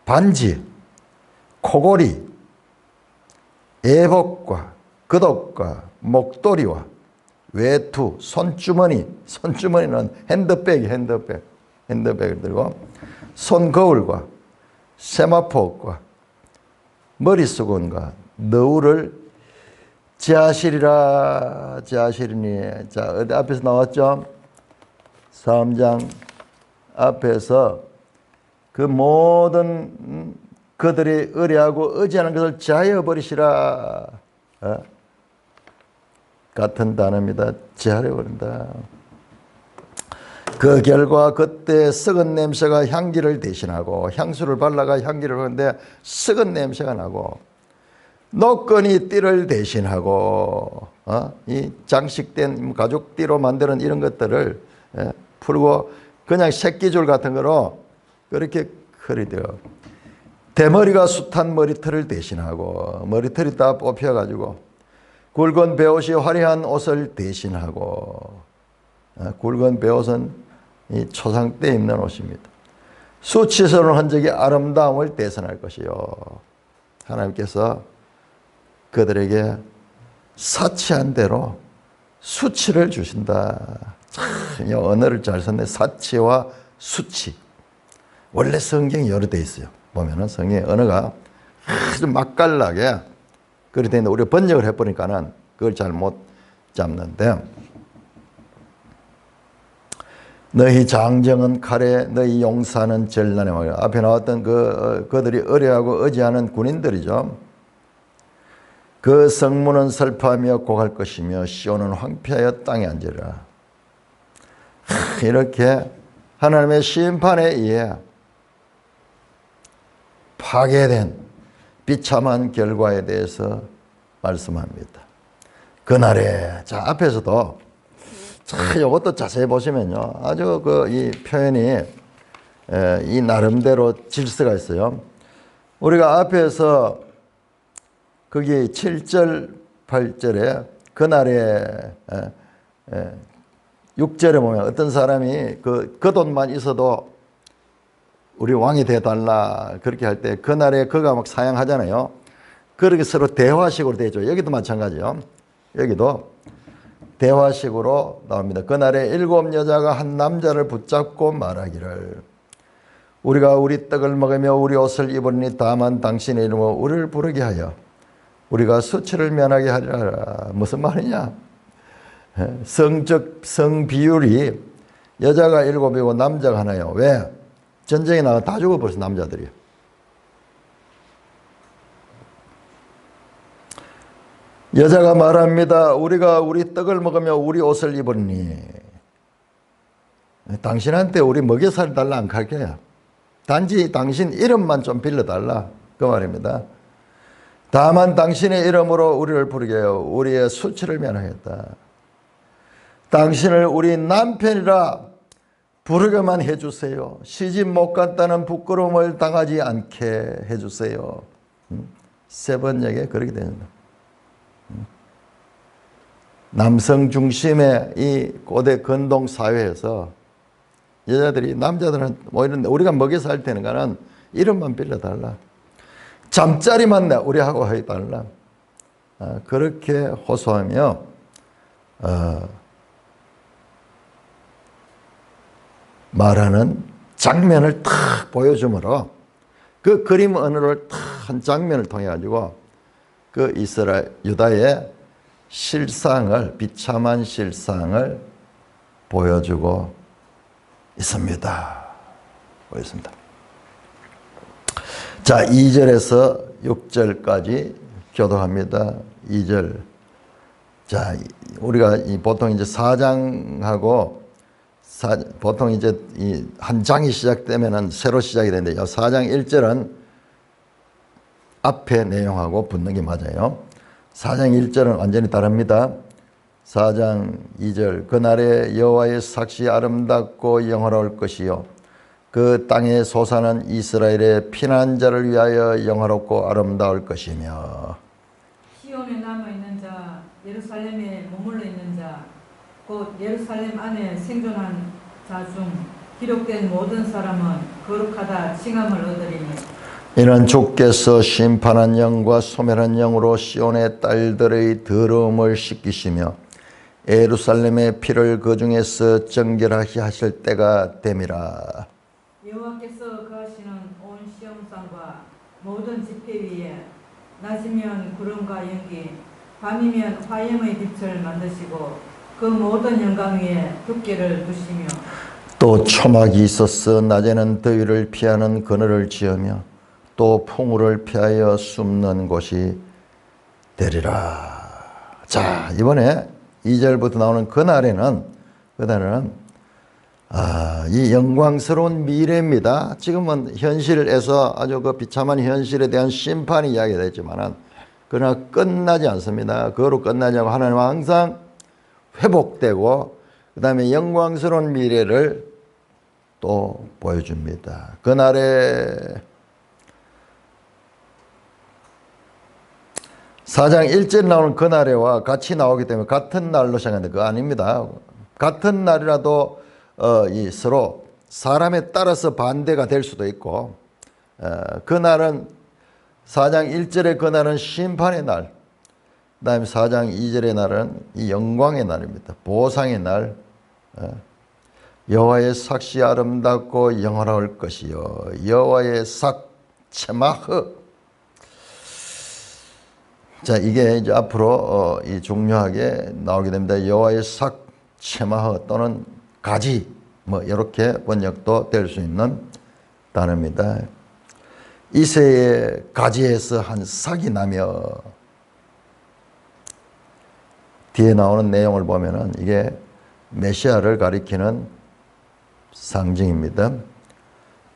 반지, 코고리, 애복과 그독과 목도리와 외투, 손주머니는 핸드백을 들고 손거울과 세마포과 머리수건과 너울을 제하시리니 자 어디 앞에서 나왔죠? 3장 앞에서 그 모든 그들이 의뢰하고 의지하는 것을 제하여 버리시라. 같은 단어입니다. 제하려 버린다. 그 결과 그때 썩은 냄새가 향기를 대신하고 향수를 발라가 향기를 하는데 썩은 냄새가 나고 노끈이 띠를 대신하고 이 장식된 가죽띠로 만드는 이런 것들을 풀고 그냥 새끼줄 같은 거로 그렇게 흐리되어 대머리가 숱한 머리털을 대신하고 머리털이 다 뽑혀가지고 굵은 베옷이 화려한 옷을 대신하고 굵은 베옷은 이 초상 때 입는 옷입니다. 수치스러운 흔적이 아름다움을 대선할 것이요. 하나님께서 그들에게 사치한 대로 수치를 주신다. 참 언어를 잘 썼네. 사치와 수치. 원래 성경이 여러 돼 있어요. 보면은 성경의 언어가 아주 맛깔나게 그렇게 되는데 우리가 번역을 해보니까는 그걸 잘 못 잡는데 너희 장정은 칼에 너희 용사는 전란에 막혀. 앞에 나왔던 그들이 의뢰하고 의지하는 군인들이죠. 그 성문은 슬퍼하며 고갈 것이며 시온은 황폐하여 땅에 앉으리라. 이렇게 하나님의 심판에 의해 파괴된 비참한 결과에 대해서 말씀합니다. 그날에 자 앞에서도 자 이것도 자세히 보시면요 아주 이 표현이 이 나름대로 질서가 있어요. 우리가 앞에서 거기 7절 8절에 그날에 6절에 보면 어떤 사람이 그 돈만 있어도 우리 왕이 돼달라 그렇게 할 때 그날에 그가 막 사양하잖아요. 그렇게 서로 대화식으로 되죠. 여기도 마찬가지요. 여기도 대화식으로 나옵니다. 그날에 7 여자가 한 남자를 붙잡고 말하기를 우리가 우리 떡을 먹으며 우리 옷을 입으니 다만 당신의 이름으로 우리를 부르게 하여 우리가 수치를 면하게 하리라. 무슨 말이냐? 성 비율이 여자가 7이고 남자가 하나요. 왜? 전쟁에 나가 다 죽어버렸어, 남자들이. 여자가 말합니다. 우리가 우리 떡을 먹으며 우리 옷을 입었니? 당신한테 우리 먹여 살달라 안 갈게요. 단지 당신 이름만 좀 빌려달라. 그 말입니다. 다만 당신의 이름으로 우리를 부르게 하여 우리의 수치를 면하겠다. 당신을 우리 남편이라 부르게만 해주세요. 시집 못 갔다는 부끄러움을 당하지 않게 해주세요. 세 번역에 그렇게 됩니다. 남성 중심의 이 고대 근동 사회에서 여자들이 남자들은 뭐 이런 우리가 먹여 살 때는 가는 이름만 빌려달라. 잠자리만 우리하고 해달라. 그렇게 호소하며 말하는 장면을 탁 보여주므로 그 그림 언어를 탁 한 장면을 통해 가지고 그 이스라엘 유다의 실상을 비참한 실상을 보여주고 있습니다. 보였습니다. 자, 2절에서 6절까지 교도합니다. 2절. 자, 우리가 보통 이제 4장하고 보통 이제 한 장이 시작되면은 새로 시작이 되는데 4장 1절은 앞에 내용하고 붙는 게 맞아요. 4장 1절은 완전히 다릅니다. 4장 2절 그날에 여호와의 삭시 아름답고 영화로울 것이요 그 땅의 소사는 이스라엘의 피난자를 위하여 영화롭고 아름다울 것이며 시온에 남아있는 자 예루살렘에 머물러 있는 자 곧 예루살렘 안에 생존한 자 중 기록된 모든 사람은 거룩하다 칭함을 얻으리니 이는 주께서 심판한 영과 소멸한 영으로 시온의 딸들의 더러움을 씻기시며 예루살렘의 피를 그 중에서 정결하게 하실 때가 됨이라. 여호와께서 거하시는 온 시온산과 모든 지폐 위에 낮이면 구름과 연기 밤이면 화염의 빛을 만드시고 그 모든 영광 위에 두께를 두시며 또 초막이 있어서 낮에는 더위를 피하는 그늘을 지으며 또 풍우를 피하여 숨는 곳이 되리라. 자, 이번에 2절부터 나오는 그날에는 이 영광스러운 미래입니다. 지금은 현실에서 아주 그 비참한 현실에 대한 심판이 이야기됐지만은 그러나 끝나지 않습니다. 그거로 끝나지 않고 하나님은 항상 회복되고 그 다음에 영광스러운 미래를 또 보여줍니다. 그날에 4장 1절에 나오는 그날에와 같이 나오기 때문에 같은 날로 생각하는데 그거 아닙니다. 같은 날이라도 서로 사람에 따라서 반대가 될 수도 있고 그날은 4장 1절의 그날은 심판의 날 그 다음에 4장 2절의 날은 이 영광의 날입니다. 보상의 날 여호와의 삭시 아름답고 영화로울 것이요 여호와의 삭 체마흐 자, 이게 이제 앞으로 이 중요하게 나오게 됩니다. 여호와의 삭 체마흐 또는 가지 뭐 이렇게 번역도 될 수 있는 단어입니다. 이새의 가지에서 한 삭이 나며 뒤에 나오는 내용을 보면은 이게 메시아를 가리키는 상징입니다.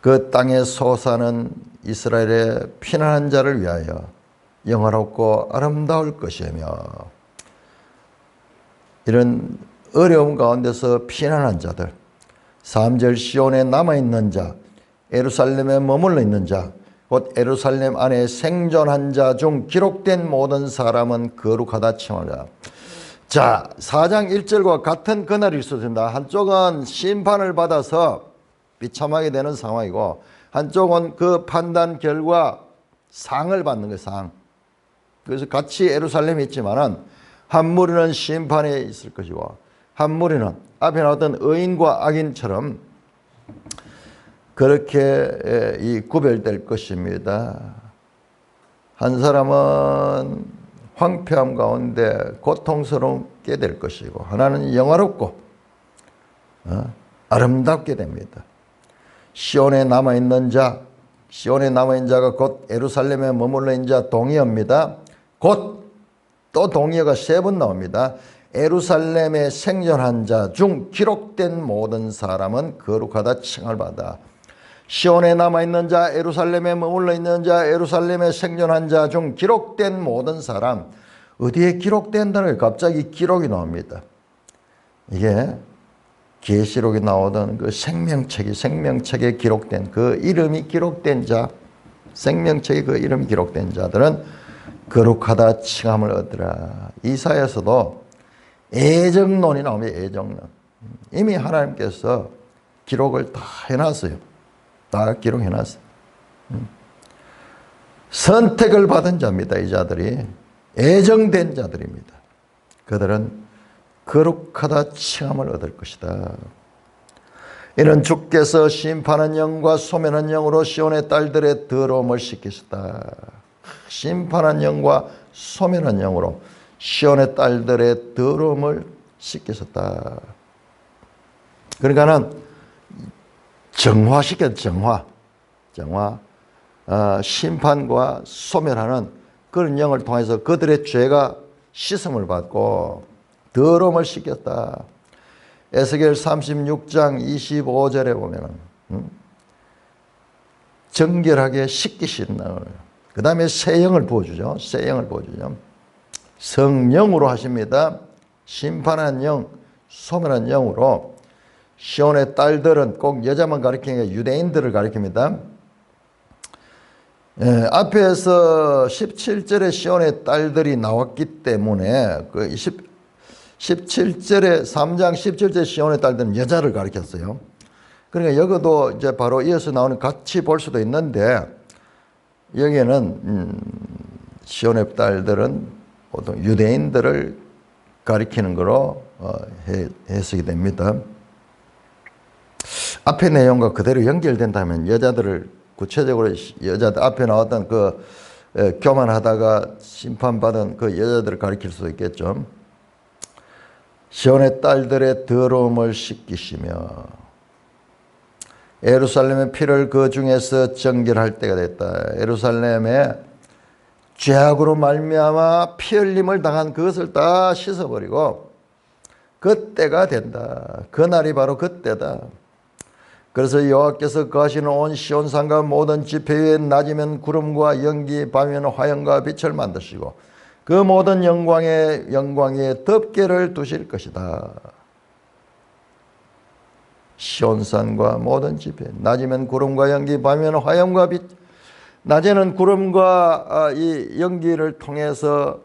그 땅의 소사는 이스라엘의 피난한 자를 위하여 영화롭고 아름다울 것이며 이런 어려움 가운데서 피난한 자들 3절 시온에 남아있는 자 예루살렘에 머물러 있는 자 곧 예루살렘 안에 생존한 자 중 기록된 모든 사람은 거룩하다 칭하라. 자 4장 1절과 같은 그날이 있었습니다. 한쪽은 심판을 받아서 비참하게 되는 상황이고 한쪽은 그 판단 결과 상을 받는 거예요. 상. 그래서 같이 예루살렘에 있지만은 한 무리는 심판에 있을 것이고 한 무리는 앞에 나왔던 의인과 악인처럼 그렇게 이 구별될 것입니다. 한 사람은 황폐함 가운데 고통스러운 밝게 될 것이고 하나는 영화롭고 아름답게 됩니다. 시온에 남아있는 자, 시온에 남아있는 자가 곧 예루살렘에 머물러 있는 자 동의어입니다. 곧 또 동의어가 3번 나옵니다. 예루살렘에 생존한 자 중 기록된 모든 사람은 거룩하다 칭을 받아. 시온에 남아있는 자, 예루살렘에 머물러 있는 자, 예루살렘에 생존한 자 중 기록된 모든 사람. 어디에 기록된다는 갑자기 기록이 나옵니다. 이게 계시록에 나오던 그 생명책에 기록된 그 이름이 기록된 자, 생명책에 그 이름이 기록된 자들은 거룩하다 칭함을 얻으라. 이사야에서도 애정론이 나옵니다. 애정론. 이미 하나님께서 기록을 다 해놨어요. 다 기록해놨어요. 선택을 받은 자입니다. 이 자들이 애정된 자들입니다. 그들은 거룩하다 칭함을 얻을 것이다. 이는 주께서 심판한 영과 소멸한 영으로 시온의 딸들의 더러움을 씻기셨다. 심판한 영과 소멸한 영으로 시온의 딸들의 더러움을 씻기셨다. 그러니까는 정화시켰 정화. 심판과 소멸하는 그런 영을 통해서 그들의 죄가 씻음을 받고 더러움을 씻겼다. 에스겔 36장 25절에 보면은 정결하게 씻기신다. 그 다음에 새 영을 부어주죠. 새 영을 부어주죠. 성령으로 하십니다. 심판한 영, 소멸한 영으로 시온의 딸들은 꼭 여자만 가리키는 게 유대인들을 가리킵니다. 앞에서 17절에 시온의 딸들이 나왔기 때문에 그 17절에 3장 17절 시온의 딸들은 여자를 가리켰어요. 그러니까 여기도 이제 바로 이어서 나오는 같이 볼 수도 있는데 여기에는 시온의 딸들은 보통 유대인들을 가리키는 거로 해석이 됩니다. 앞의 내용과 그대로 연결된다면 여자들을 구체적으로 여자들 앞에 나왔던 그 교만하다가 심판받은 그 여자들을 가리킬 수도 있겠죠. 시온의 딸들의 더러움을 씻기시며 예루살렘의 피를 그 중에서 정결할 때가 됐다. 예루살렘에 죄악으로 말미암아 피 흘림을 당한 그것을 다 씻어버리고 그때가 된다. 그날이 바로 그때다. 그래서 여호와께서 거하시는 온 시온산과 모든 지폐 위에 낮이면 구름과 연기, 밤이면 화염과 빛을 만드시고 그 모든 영광에 덮개를 두실 것이다. 시온산과 모든 지폐, 낮이면 구름과 연기, 밤이면 화염과 빛. 낮에는 구름과 이 연기를 통해서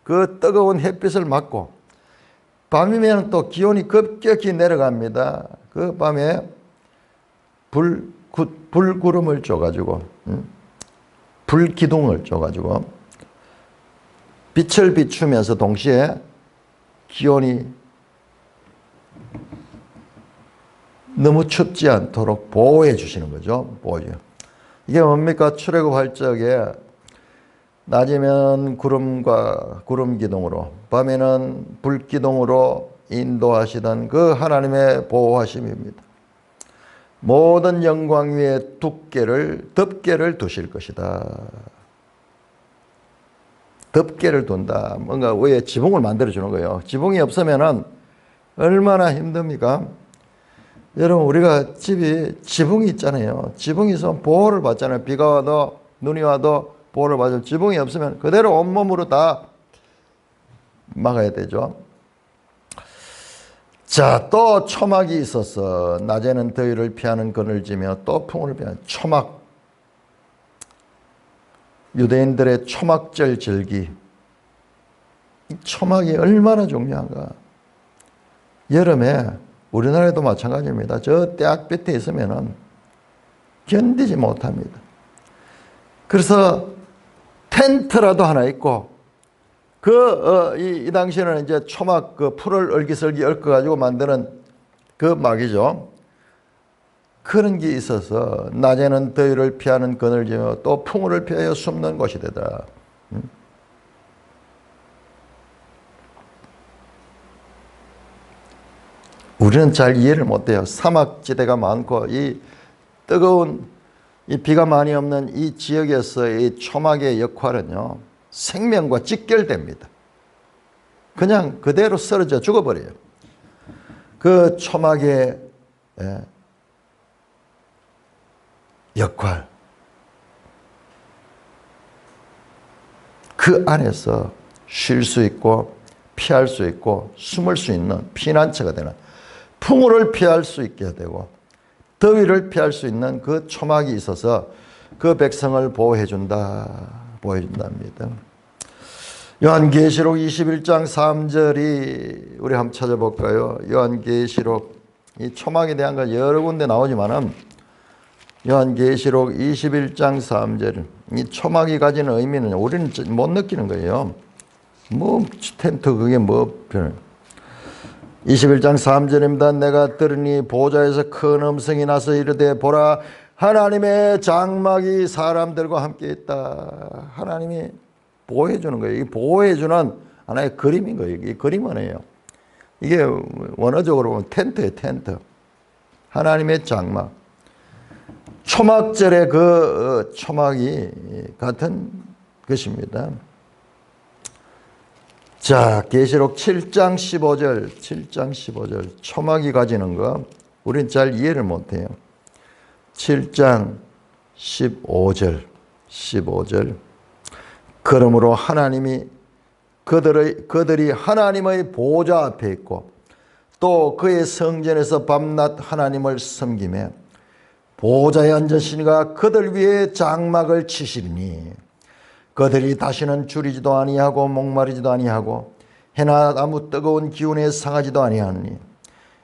그 뜨거운 햇빛을 막고 밤이면 또 기온이 급격히 내려갑니다. 그 밤에 불구름을 줘가지고 불기둥을 줘가지고 빛을 비추면서 동시에 기온이 너무 춥지 않도록 보호해 주시는 거죠. 보호해. 이게 뭡니까? 출애굽할 적에 낮이면 구름 기둥으로 밤에는 불 기둥으로 인도하시던 그 하나님의 보호하심입니다. 모든 영광 위에 덮개를 두실 것이다. 덮개를 둔다. 뭔가 위에 지붕을 만들어 주는 거예요. 지붕이 없으면은 얼마나 힘듭니까? 여러분, 우리가 집이 지붕이 있잖아요. 지붕이 있으면 보호를 받잖아요. 비가 와도 눈이 와도 보호를 받죠. 지붕이 없으면 그대로 온몸으로 다 막아야 되죠. 자, 또 초막이 있어서 낮에는 더위를 피하는 그늘지며 또 풍을 피하는 초막. 유대인들의 초막절 절기. 이 초막이 얼마나 중요한가. 여름에 우리나라에도 마찬가지입니다. 저 대학 밑에 있으면은 견디지 못합니다. 그래서 텐트라도 하나 있고, 이 당시에는 이제 초막 그 풀을 얼기설기 얽어가지고 만드는 그 막이죠. 그런 게 있어서 낮에는 더위를 피하는 그늘지며 또 풍우를 피하여 숨는 곳이 되더라. 우리는 잘 이해를 못해요. 사막지대가 많고 이 뜨거운 이 비가 많이 없는 이 지역에서의 초막의 역할은요, 생명과 직결됩니다. 그냥 그대로 쓰러져 죽어버려요. 그 초막의 역할, 그 안에서 쉴 수 있고 피할 수 있고 숨을 수 있는 피난처가 되는, 풍우를 피할 수 있게 되고 더위를 피할 수 있는 그 초막이 있어서 그 백성을 보호해준답니다. 요한계시록 21장 3절이 우리 한번 찾아볼까요? 요한계시록, 이 초막에 대한 건 여러 군데 나오지만은 요한계시록 21장 3절, 이 초막이 가지는 의미는 우리는 못 느끼는 거예요. 뭐 텐트 그게 뭐 21장 3절입니다. 내가 들으니 보좌에서 큰 음성이 나서 이르되 보라, 하나님의 장막이 사람들과 함께 있다. 하나님이 보호해 주는 거예요. 이 보호해 주는 하나의 그림인 거예요. 이 그림이에요. 이게 원어적으로 보면 텐트예요, 텐트. 하나님의 장막. 초막절의 그 초막이 같은 것입니다. 자, 계시록 7장 15절, 초막이 가지는 거 우리는 잘 이해를 못해요. 7장 15절. 그러므로 하나님이 그들이 하나님의 보좌 앞에 있고 또 그의 성전에서 밤낮 하나님을 섬기며 보좌에 앉으시니가 그들 위에 장막을 치시리니 그들이 다시는 줄이지도 아니하고 목마르지도 아니하고 해나 아무 뜨거운 기운에 상하지도 아니하니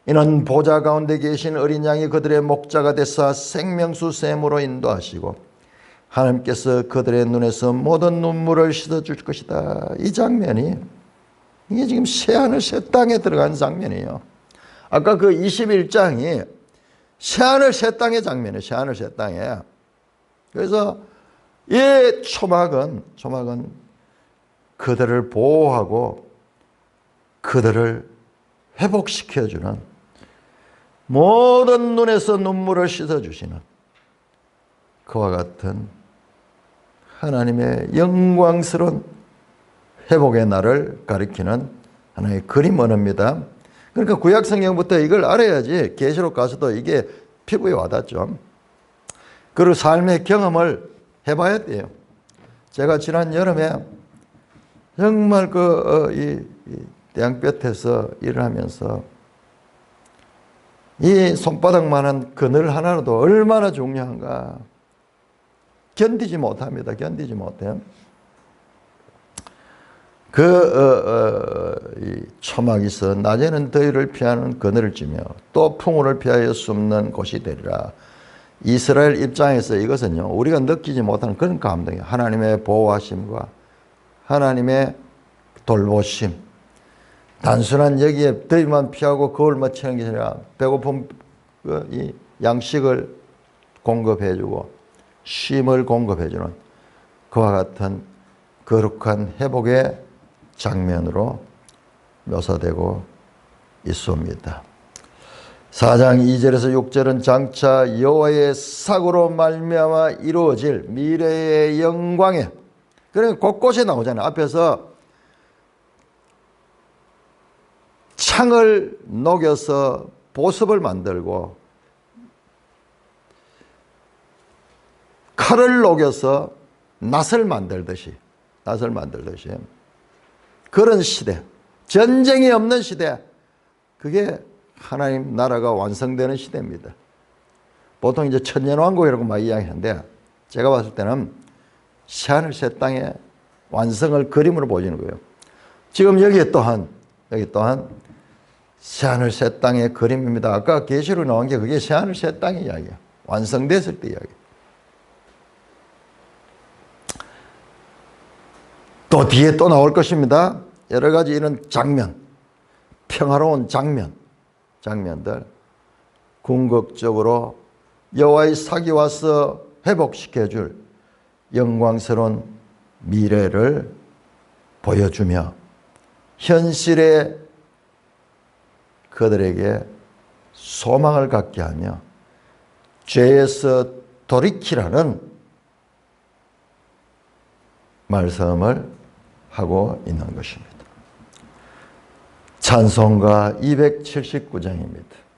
이는 보좌 가운데 계신 어린 양이 그들의 목자가 되사 생명수 샘으로 인도하시고 하나님께서 그들의 눈에서 모든 눈물을 씻어줄 것이다. 이 장면이, 이게 지금 새하늘 새 땅에 들어간 장면이에요. 아까 그 21장이 새하늘 새 땅의 장면이에요. 새하늘 새 땅에. 그래서 이 초막은 그들을 보호하고 그들을 회복시켜주는, 모든 눈에서 눈물을 씻어주시는 그와 같은 하나님의 영광스러운 회복의 날을 가리키는 하나의 그림 언어입니다. 그러니까 구약성경부터 이걸 알아야지 계시록 가서도 이게 피부에 와닿죠. 그리고 삶의 경험을 해봐야 돼요. 제가 지난 여름에 정말 이 땅볕에서 일을 하면서 이 손바닥만한 그늘 하나로도 얼마나 중요한가 견디지 못합니다. 견디지 못해요. 이 초막이 있어 낮에는 더위를 피하는 그늘을 지며 또 풍우를 피하여 숨는 곳이 되리라. 이스라엘 입장에서 이것은요, 우리가 느끼지 못하는 그런 감동이에요. 하나님의 보호하심과 하나님의 돌보심. 단순한 여기에 더위만 피하고 거울 맞추는 게 아니라 배고픔 이 양식을 공급해주고 쉼을 공급해주는 그와 같은 거룩한 회복의 장면으로 묘사되고 있습니다. 4장 2절에서 6절은 장차 여호와의 사고로 말미암아 이루어질 미래의 영광에, 그러니까 곳곳에 나오잖아요. 앞에서 창을 녹여서 보습을 만들고 칼을 녹여서 낫을 만들듯이 그런 시대, 전쟁이 없는 시대, 그게 하나님 나라가 완성되는 시대입니다. 보통 이제 천년왕국이라고 막 이야기하는데 제가 봤을 때는 새하늘 새 땅의 완성을 그림으로 보여주는 거예요. 지금 여기 또한 새하늘 새 땅의 그림입니다. 아까 계시로 나온 게 그게 새하늘 새 땅의 이야기예요. 완성됐을 때 이야기. 또 뒤에 또 나올 것입니다. 여러 가지 이런 장면, 평화로운 장면들, 궁극적으로 여호와의 삭이 와서 회복시켜줄 영광스러운 미래를 보여주며 현실에 그들에게 소망을 갖게 하며 죄에서 돌이키라는 말씀을 하고 있는 것입니다. 찬송가 279장입니다.